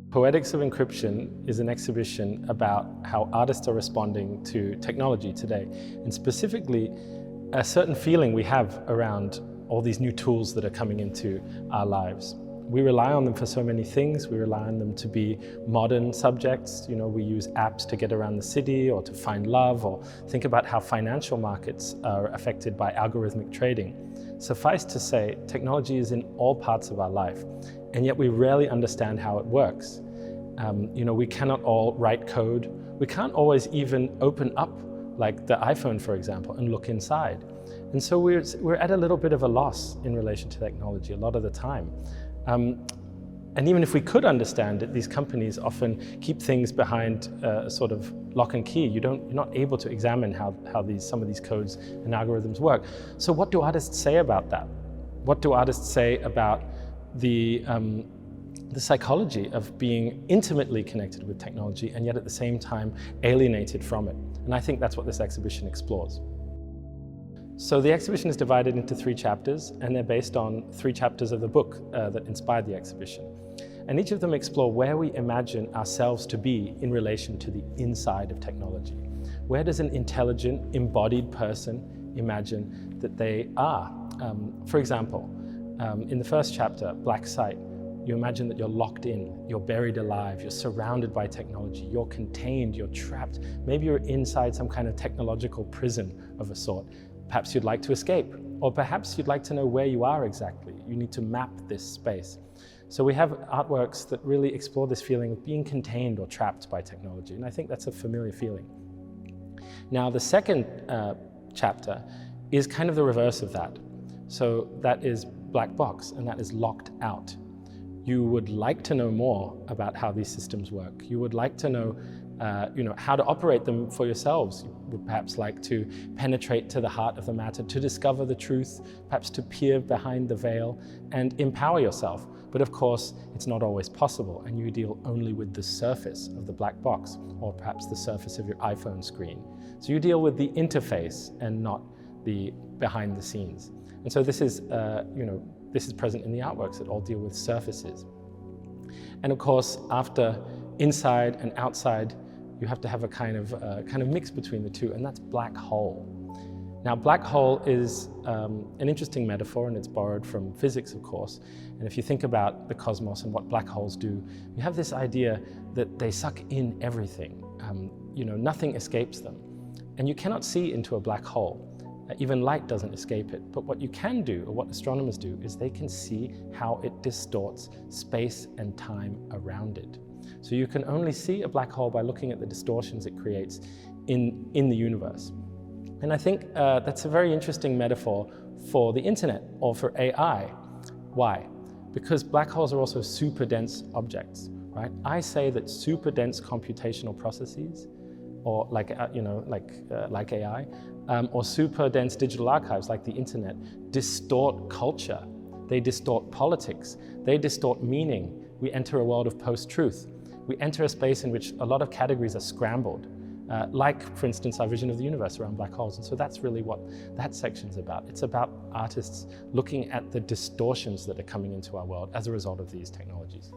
Poetics of Encryption is an exhibition about how artists are responding to technology today, and specifically a certain feeling we have around all these new tools that are coming into our lives. We rely on them for so many things. We rely on them to be modern subjects. We use apps to get around the city or to find love, or think about how financial markets are affected by algorithmic trading. Suffice to say, technology is in all parts of our life, and yet we rarely understand how it works. We cannot all write code. We can't always even open up, like the iPhone, for example, and look inside. And so we're at a little bit of a loss in relation to technology a lot of the time. And even if we could understand it, these companies often keep things behind a sort of lock and key. You're not able to examine how some of these codes and algorithms work. So what do artists say about that? What do artists say about the psychology of being intimately connected with technology and yet at the same time alienated from it? And I think that's what this exhibition explores. So the exhibition is divided into 3 chapters, and they're based on 3 chapters of the book that inspired the exhibition. And each of them explore where we imagine ourselves to be in relation to the inside of technology. Where does an intelligent, embodied person imagine that they are? For example, in the first chapter, Black Site, you imagine that you're locked in, you're buried alive, you're surrounded by technology, you're contained, you're trapped. Maybe you're inside some kind of technological prison of a sort. Perhaps you'd like to escape, or perhaps you'd like to know where you are exactly. You need to map this space. So we have artworks that really explore this feeling of being contained or trapped by technology, and I think that's a familiar feeling. Now, the second chapter is kind of the reverse of that. So that is Black Box, and that is locked out. You would like to know more about how these systems work. You would like to know how to operate them for yourselves. You would perhaps like to penetrate to the heart of the matter, to discover the truth, perhaps to peer behind the veil and empower yourself. But of course, it's not always possible, and you deal only with the surface of the black box, or perhaps the surface of your iPhone screen. So you deal with the interface and not the behind the scenes. And so this is present in the artworks that all deal with surfaces. And of course, after inside and outside, you have to have a kind of mix between the two, and that's black hole. Now, black hole is an interesting metaphor, and it's borrowed from physics, of course. And if you think about the cosmos and what black holes do, you have this idea that they suck in everything. Nothing escapes them. And you cannot see into a black hole. Even light doesn't escape it. But what you can do, or what astronomers do, is they can see how it distorts space and time around it. So you can only see a black hole by looking at the distortions it creates in the universe. And I think that's a very interesting metaphor for the internet or for AI. Why? Because black holes are also super dense objects, right? I say that super dense computational processes, or like AI, or super dense digital archives like the internet, distort culture. They distort politics. They distort meaning. We enter a world of post-truth. We enter a space in which a lot of categories are scrambled, like, for instance, our vision of the universe around black holes. And so that's really what that section's about. It's about artists looking at the distortions that are coming into our world as a result of these technologies.